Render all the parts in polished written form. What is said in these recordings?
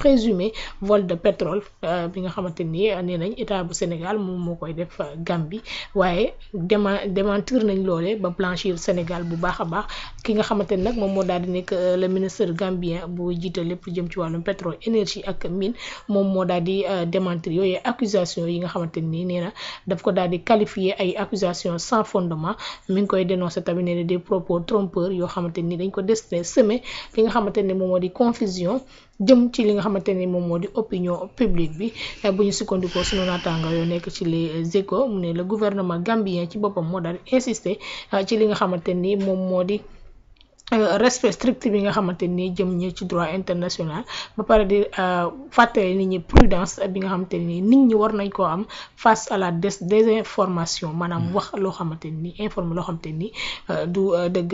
présumé vol de pétrole bi nga xamante ni nee nañ état bu Sénégal moom moo koy def Gambie waaye démentir nañ loolee ba blanchir Sénégal bu baax a baax ki nga xamante ni nag moom moo daal di nekk le ministre gambien bu jiite lépp jëm ci wàllum pétrole énergie ak mine moom moo daal di démentir yooyu accusation yi nga xamante ni nee na daf ko daal di qualifier ay accusations sans fondement mi ngi koy dénoncer tamit ne des propos trompeurs yoo xamante ni dañ ko destiné semer li nga xamante ni moom moo di confusion jëm ci li nga xamante ni moom moo di opinion publique bi bu ñu sukkandikoo sunu naataango yoo nekk ci les échos mu ne le gouvernement gambien ci boppam moo daal di insister ci li nga xamante ni moom moo di respect strict bi nga xamante ni jëm ñi ci droit international ba pare di fàttali nit ñi prudence bi nga xamante ni nit ñi war nañ koo am face à la désinformation maanaam wax loo xamante ni informe loo xamante ni du dëgg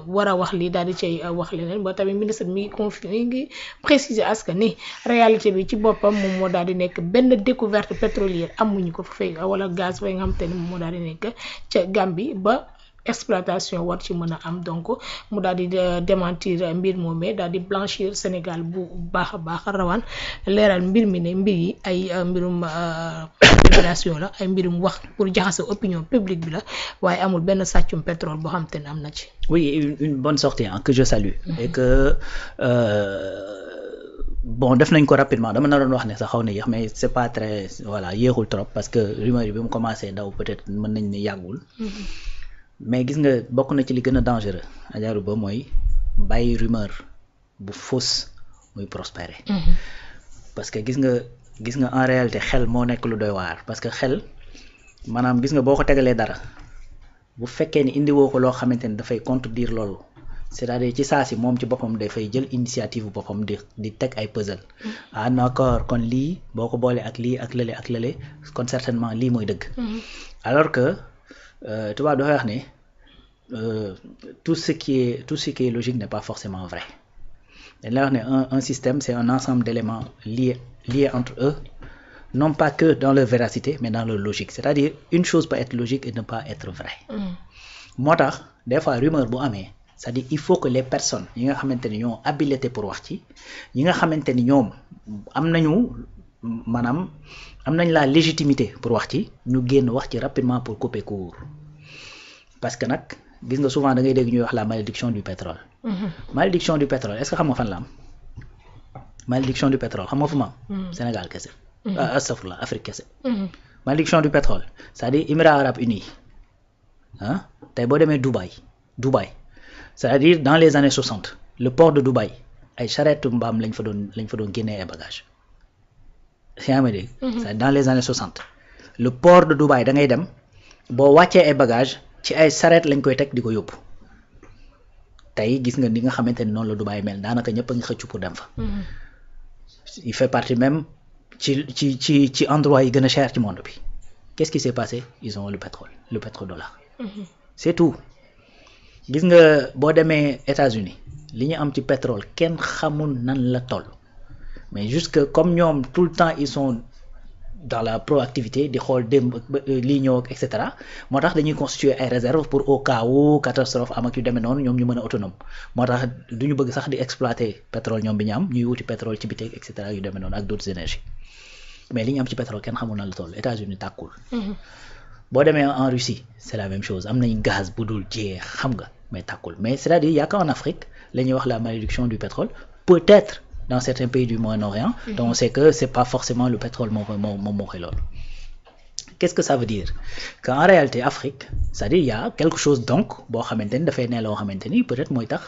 war a wax li daal di cay wax leneen ba tamit ministre mi ngi préciser askan ni réalité bi ci boppam moom moo daal di nekk benn découverte pétrolière amuñu ko fa fay wala gaz fa nga xamante ni moom moo daal di nekk ca Gambie ba exploitation war ci mën a am donc mu daal di démentir mbir moomee daal di blanchir Sénégal bu baax a baax rawaan leeral mbir mi ne mbir yi ay mbirum révélation la ay mbirum wax pour jaxase opinion publique bi la waaye amul benn sàccum pétrole boo xam te ne am na ci. Oui, une bonne sortie que je salue et que bon def nañ ko rapidement dama naroon wax ne sax xaw na yéex mais c'est pas très voilà yéexul trop parce que rumeur yi bi mu commencé daw peut-être mën nañ ne yàggul. mais gis nga bokk na ci li gën a dangereux ajaaru ba mooy bàyyi rumeur bu fausse muy prospérer parce que gis nga en réalité xel moo nekk lu doy waar parce que xel maanaam gis nga boo ko tegalee dara bu fekkee ni indiwoo ko loo xamante ni dafay contredire loolu c'est-à-dire ci saa si moom ci boppam dafay jël initiative boppam di teg ay puzzle ah d'accord kon lii boo ko boolee ak lii ak lële kon certainement lii mooy dëgg alors que tubaab dafay wax ne tout ce qui est logique n'est pas forcément vrai dañ lay wax ne un système c'est un ensemble d'éléments liés entre eux non pas que dans leur véracité mais dans leur logique c'est-à-dire une chose peut être logique et ne pas être vraie moo tax des fois rumeur bu amee c'est-à-dire il faut que les personnes yi nga xamante ni ñoo habilité pour wax ci ñi nga xamante ni ñoom am nañ la légitimité pour wax ci ñu génn wax ci rapidement pour couper court parce que nag gis nga souvent da ngay dégg ñuy wax la malédiction du pétrole. Malédiction du pétrole est-ce que xam nga fan la am malédiction du pétrole xam nga fu ma am Sénégal kese astafurlah Afrique kese malédiction du pétrole c'est-à-dire Émirats arabes unis tey boo demee Dubaï c'est-à-dire dans les années 60 le port de Dubaï ay charrette mbaam lañ fa doon génnee ay bagages yaa ngi dégg c'est dans les années 60 le port de Dubaï da ngay dem boo wàccee ay bagages ci ay charrette lañ koy teg di ko yóbbu tey gis nga ni nga xamante ni noonu la Dubaï mel daanaka ñëpp a ngi xëccu pour dem fa il fait partie même ci endroit yi gën a cher ci monde bi qu'est-ce qui s'est passé ils ont le pétrodollar c'est tout gis nga boo demee États-Unis li ñu am ci pétrole kenn xamul nan la toll mais juste que comme ñoom tout le temps ils sont dans la proactivité di xool démb lii ñëw ak et cetera moo tax dañuy constituer ay réserves pour au cas où catastrophe am ak yu demee noonu ñoom ñu mën a autonome moo tax du ñu bëgg sax di exploiter pétrole ñoom bi ñu am ñuy wuti pétrole ci biteeg et cetera yu demee noonu ak d'autres énergies mais li ñu am ci pétrole kenn xamul nan la toll États-Unis tàkkul boo demee en Russie c'est la même chose am nañ gaz bu dul jeex xam nga mais tàkkul mais c'est-à-dire y a qu'en Afrique la ñuy wax la malédiction du pétrole peut-être dans certains pays du Moyen-Orient donc on sait que c'est pas forcément le pétrole moom moo koy loolu qu'est-ce que ça veut dire qu'en réalité Afrique c'est-à-dire il y a quelque chose donc boo xamante ni dafay ne loo xamante ni peut-être mooy tax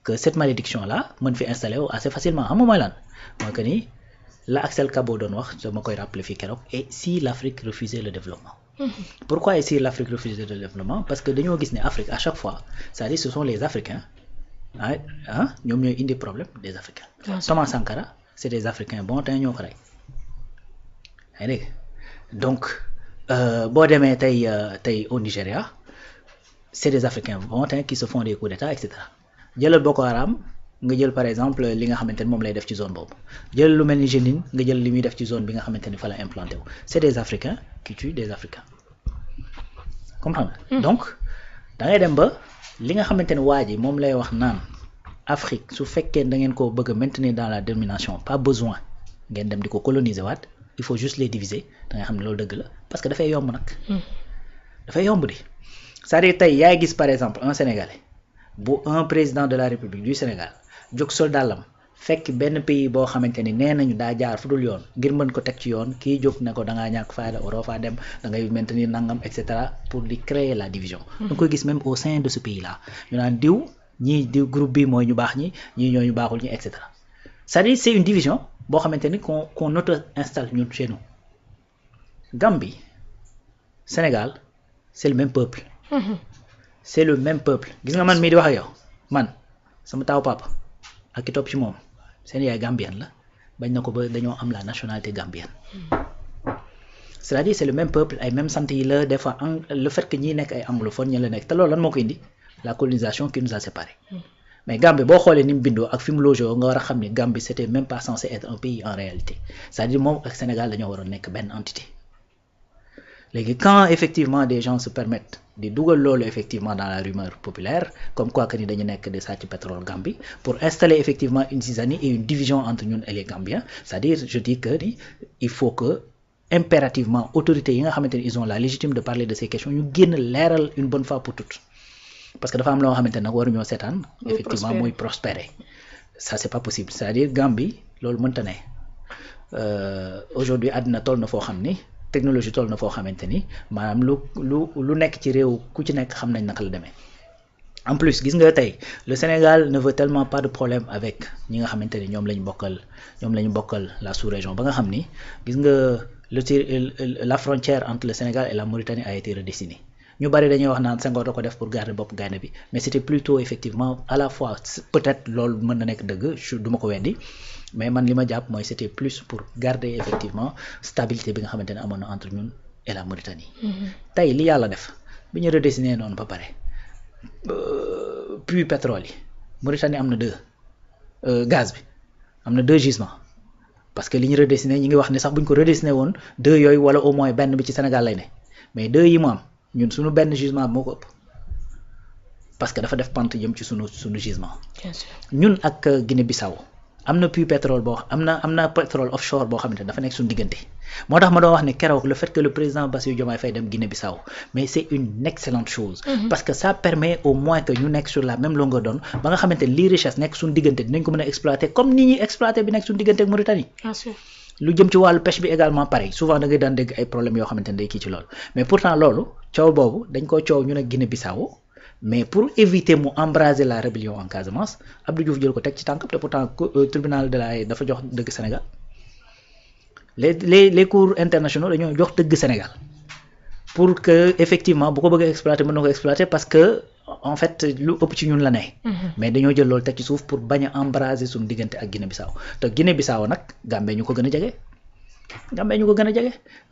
que cette malédiction là mën fi installer wu assez facilement xam nga mooy lan mooy que ni la Axel Kabo doon wax dama koy rappeler fii keroog et si l'Afrique refusait le développement pourquoi et si l'Afrique refusait le développement parce que dañoo gis ne Afrique à chaque fois c'est-à-dire ce sont les Africains ñoom ñooy indi problème des Africains Thomas Sankara c'est des Africains bon tey ñoo ko rey yaa dégg donc boo demee tey au Nigeria c'est des Africains bon tey qui se font des coups d'État et cetera jëlal Boko Haram nga jël par exemple li nga xamante ni moom lay def ci zone boobu jël lu mel ni Jenin nga jël li muy def ci zone bi nga xamante ni fa la implanté wu c'est des Africains qui tuent des Africains comprendre donc da ngay dem ba li nga xamante ni waa ji moom lay wax naan Afrique su fekkee da ngeen ko bëgg a maintenir dans la domination pas besoin ngeen dem di ko coloniser waat il faut juste les diviser da nga xam ne loolu dëgg la parce que dafay yomb nag. dafay yomb di c'est-à-dire tey yaay gis par exemple un Sénégalais bu un président de la République du Sénégal jóg soldaalam fekk benn pays boo xamante ni nee nañu daa jaar fu dul yoon ngir mën ko teg ci yoon kii jóg ne ko da ngaa ñàkk fayda waroo faa dem da ngay maintenir nangam et cetera pour di créer la division. da nga koy gis même au sein de ce pays là ñu naan diw ñii diw groupe bi mooy ñu baax ñi ñii ñoo ñu baaxul ñi et cetera c'est-à-dire c'est une division boo xamante ni qu'on auto-installe ñun chez nous. Gambie Sénégal c'est le même peuple. c'est le même peuple gis nga man mii di wax ak yow man sama taaw papa ak ki topp ci moom seen yaay gambienne la bañ na ko ba dañoo am la nationalité gambienne. c'est-à-dire c'est le même peuple ay même sant yi la des fois le fait que ñi nekk ay anglophone ñi la nekk te loolu lan moo ko indi la colonisation qui nous a séparés. mais Gambie boo xoolee ni mu bindoo ak fi mu logé nga war a xam ni Gambie c'était même pas censé être un pays en réalité c'est-à-dire moom ak Sénégal dañoo waroon nekk benn entité. léegi quand effectivement des gens se permettent di dugal loolu effectivement dans la rumeur populaire comme quoi que ni dañu nekk di sàcc pétrole Gambie pour installer effectivement une zizanie et une division entre ñun et les Gambiens c'est-à-dire je dis que ni il faut que impérativement autorités yi nga xamante ni ils ont la légitime de parler de ces questions ñu génn leeral une bonne fois pour toutes parce que dafa am loo xamante ne nag waruñoo seetaan effectivement muy prospérer ça c'est pas possible c'est-à-dire Gambie loolu mënta ne aujourd'hui àddina toll na foo xam ni technologie toll na foo xamante ni maanaam lu nekk ci réew ku ci nekk xam nañ naka la demee en plus gis nga tey le Sénégal ne veut tellement pas de problème avec ñi nga xamante ni ñoom lañu bokkal la sous-région ba nga xam ni gis nga la frontière entre le Sénégal et la Mauritanie a été redessinée ñu bari dañuy wax naan Senghor da ko def pour garder bopp gaynde bi mais c'était plutôt effectivement à la fois peut-être loolu mën na nekk dëgg du ma ko weddi mais man li ma jàpp mooy c'était plus pour garder effectivement stabilité bi nga xamante ne amoon na entre ñun et la Mauritanie. tey li yàlla def bi ñu redessiné noonu ba pare puits pétrole yi Mauritanie am na 2 gaz bi am na 2 gisements parce que li ñu redessiné ñi ngi wax ne sax bu ñu ko redessiné woon 2 yooyu wala au moins benn bi ci Sénégal lay ne mais 2 yi mu am ñun suñu benn gisement moo ko ëpp parce que dafa def pente jëm ci suñu gisement. bien sûr ñun ak Guinée-Bissau am na puits pétrole am na pétrole offshore boo xamante ne dafa nekk suñu diggante moo tax ma doon wax ne keroog le fait que le président Bassirou Diomaye Faye dem Guinée-Bissau mais c'est une excellente chose. parce que ça permet au moins que ñu nekk sur la même longueur d'onde ba nga xamante ne lii richesse nekk suñu diggante dinañ ko mën a exploiter comme ni ñuy exploiter bi nekk suñu diggante ak Mauritanie. bien sûr lu jëm ci wàllu pêche bi également pareil souvent da ngay daan dégg ay problèmes yoo xamante ne day kii ci loolu mais pourtant loolu coow boobu dañ koo coow ñu ne Guinée-Bissau mais pour éviter mu embraser la rébellion en Casamance Abdou Diouf jël ko teg ci tànkam te pourtant tribunal de la Haye dafa jox dëgg Sénégal les cours internationaux dañoo jox dëgg Sénégal pour que effectivement bu ko bëgg a exploiter mën na ko exploiter parce que en fait lu ëpp ci ñun la ne. mais dañoo jël loolu teg ci suuf pour bañ a embraser suñu diggante ak Guinée-Bissau te Guinée-Bissau nag Gambie ñu ko gën a jege.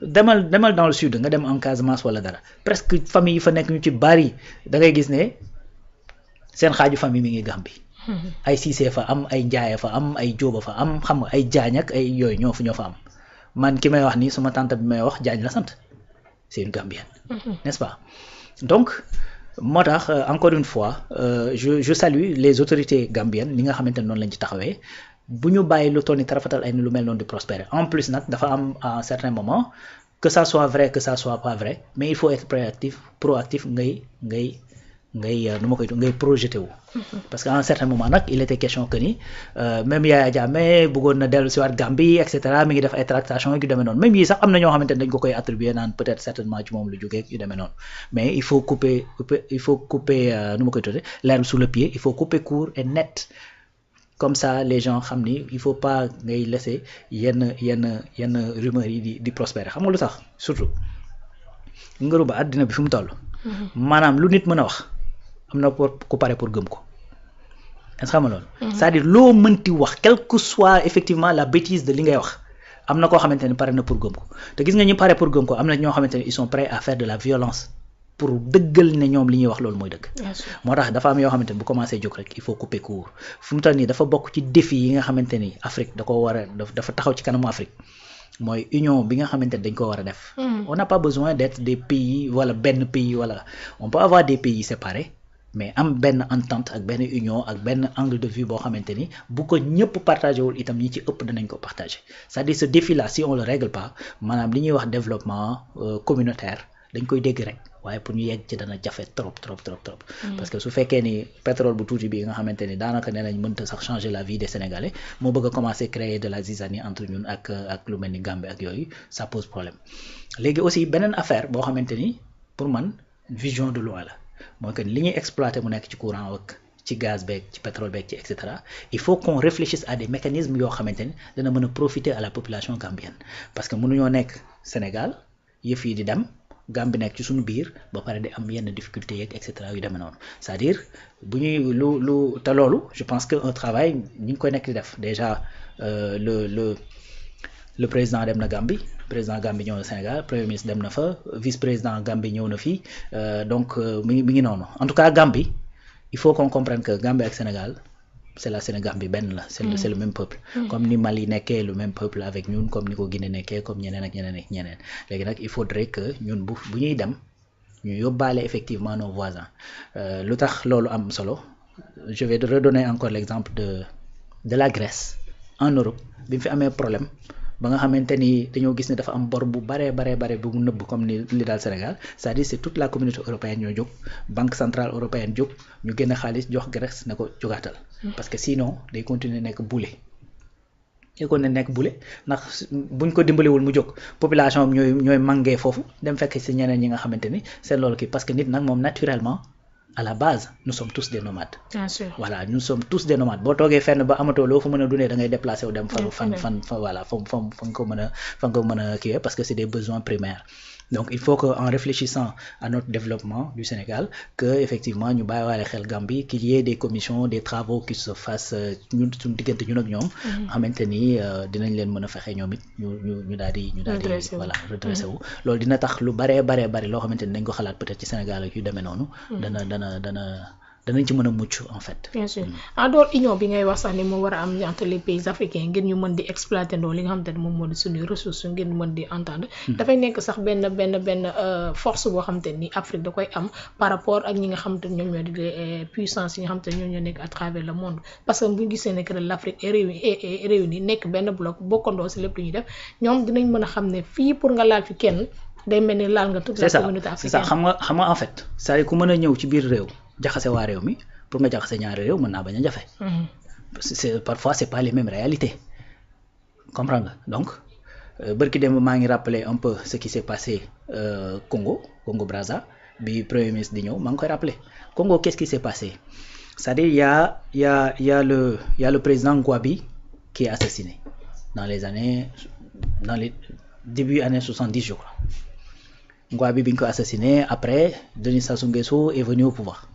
demal dans le sud nga dem en Casamance wala dara presque famille yi fa nekk ñu ci bari da ngay gis ne seen xaaju famille mi ngi Gambie. ay Cissé fa am ay Ndiaye fa am ay Jóoba fa am xam nga ay Diagne ak ay yooyu ñoo fa am man ki may wax nii sama tante bi may wax Diagne la sant c'est une Gambienne. n'est-ce pas donc moo tax encore une fois je salue les autorités gambiennes li nga xamante ne noonu lañ ci taxawee. bu ñu bàyyi lu toll ni tarafatal ay ni lu mel noonu di prospérer en plus nag dafa am à un certain moment que ça soit vrai que ça soit pas vrai mais il faut être proactif ngay nu ma koy ngay projeté wu. parce que à un certain moment nag il était question que ni même Yaya Jammeh bëggoon na dellu si waat Gambie et cetera mi ngi def ay tractations yu demee noonu même yii sax am na ñoo xamante ne dañ ko koy attribuer naan peut-être certainement ci moom lu jógee yu demee noonu mais il faut couper nu ma koy tuddee l'herbe sous le pied il faut couper court et net. comme ça les gens xam ni il faut pas ngay laisser yenn rumeurs yi di prospérer xam nga lu tax surtout ngëru ba àddina bi fi mu toll. maanaam lu nit mën a wax am na ku pare pour gëm ko. est-ce que xam nga loolu. c'est-à-dire loo mënti wax quelle que soit effectivement la bêtise de li ngay wax am na koo xamante ne pare na pour gëm ko te gis nga ñi pare pour gëm ko am na ñoo xamante ne ils sont prêts à faire de la violence. pour dëggal ne ñoom li ñuy wax loolu mooy dëgg. moo tax dafa am yoo xamante ni bu commencé jóg rek il faut couper court fu mu toll nii dafa bokk ci défi yi nga xamante ni Afrique da ko war a dafa taxaw ci kanamu Afrique mooy union bi nga xamante ni dañ ko war a def. on n'a pas besoin d'être des pays wala benn pays wala on peut avoir des pays séparés mais am benn entente ak benn union ak benn angle de vue boo xamante ni bu ko ñëpp partagé wul itam ñi ci ëpp danañ ko partagé c'est-à-dire ce défi là si on le règle pas maanaam li ñuy wax développement communautaire dañ koy dégg rek waaye pour ñu yegg ci dana jafe trop. parce que su fekkee ni pétrole bu tuuti bi nga xamante ni daanaka nee nañ mënta sax changer la vie des Sénégalais moo bëgg a commencer créer de la zizanie entre ñun ak lu mel ni Gambie ak yooyu ça pose problème léegi aussi beneen affaire boo xamante ni pour man vision de loin la mooy que li ñuy exploiter mu nekk ci courant ak ci gaz beeg ci pétrole beeg ci et cetera il faut qu'on réfléchisse à des mécanismes yoo xamante ni dana mën a profiter à la population gambienne parce que mënuñoo nekk Sénégal yëf yi di dem Gambie nekk ci suñu biir ba pare di am yenn difficultés yeeg et cetera yu demee noonu c'est-à-dire bu ñuy lu te loolu je pense que un travail ñu ngi koy nekk di def déjà le président dem na Gambie président Gambie ñëw na Sénégal premier ministre dem na fa vice-président Gambie ñëw na fii donc mi ngi noonu en tout cas Gambie il faut qu'on comprenne que Gambie ak Sénégal c'est la Sénégambie benn la c'est le même peuple comme ni Mali nekkee le même peuple avec ñun comme ni ko Guinée nekkee comme ñeneen ak ñeneen léegi nag il faudrait que ñun bu ñuy dem ñu yóbbaale effectivement nos voisins lu tax loolu am solo je vais redonner encore l'exemple de la Grèce en Europe bi mu fi amee problème ba nga xamante ni dañoo gis ne dafa am bor bu bare bu mu nëbb comme ni li daal Sénégal c'est-à-dire c'est toute la communauté européenne ñoo jóg banque centrale européenne jóg ñu génn xaalis jox Grèce ne ko jógaatal parce que sinon day continuer nekk boulet ndax buñ ko dimbaliwul mu jóg population am ñooy mangee foofu dem fekk ci ñeneen ñi nga xamante ni seen loolu kii parce que nit nag moom naturellement à la base nous sommes tous des nomades. Bien sûr. Voilà nous sommes tous des nomades boo toogee fenn ba amatoo loo fa mën a dundee da ngay déplacer wu dem fan voilà fa nga ko mën a kiiwee parce que c'est des besoins primaires donc il faut que en réfléchissant à notre développement du Sénégal que effectivement ñu bàyyiwaale xel Gambie qu'il y ait des commissions des travaux qui se fassent ñun suñu diggante ñun ak ñoom xamante ni dinañ leen mën a fexe ñoom it ñu daal di voilà redressé wu loolu dina tax lu bari loo xamante ni dañ ko xalaat peut-être ci Sénégal ak yu demee noonu danañ ci mën a mucc en fait. Bien sûr en dehors union bi ngay wax sax ni moo war a am entre les pays africains ngir ñu mën di exploiter ndoo li nga xamante ne moom moo di suñuy ressources ngir mën di entendre. dafay nekk sax benn force boo xamante ni Afrique da koy am par rapport ak ñi nga xamante ne ñoom ñoo di les puissances yi nga xamante ne ñoom ñoo nekk à travers le monde parce que bu ñu gisee ne que l'Afrique est réunie nekk benn bloc bokkandoo si lépp lu ñuy def ñoom dinañ mën a xam ne fii pour nga laal fi kenn day mel ni laal nga toute la communauté africaine. c'est ça xam nga en fait c'est-à-dire ku mën a ñëw ci biir réew. jaxase waa réew mi pour nga jaxase ñaari réew mën naa bañ a jafe. Parfois c'est pas les mêmes réalités comprends nga donc bërki dem maa ngi rappeler un peu ce qui s'est passé Congo Brazza bi premier ministre di ñëw maa ngi koy rappeler Congo qu'est-ce qui s'est passé c'est-à-dire il y a le président Gwabi qui est assassiné dans les début années 70 je crois Gwabi bi ñu ko assassiné après Denis Sassou Nguesso est venu au pouvoir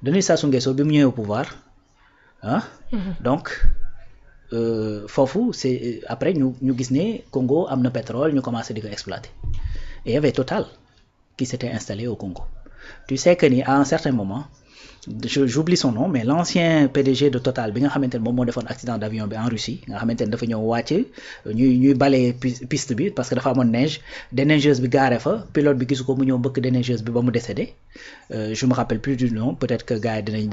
Denis Sassou Nguesso bi mu ñëwee au pouvoir donc foofu c'est après ñu gis ne Congo am na pétrole ñu commencé di ko exploiter et il y avait Total qui s'était installé au Congo tu sais que ni à un certain moment j'oublie son nom mais l'ancien PDG de Total bi nga xamante ne moom moo defoon accident d'avion bi en Russie nga xamante ne dafa ñëw wàcc ñuy balayer piste bi parce que dafa amoon neige déneigeuse bi gaare fa pilote bi gisu ko mu ñëw mbëkk déneigeuse bi ba mu décédé je me rappelle plus du nom peut-être que gars yi dinañ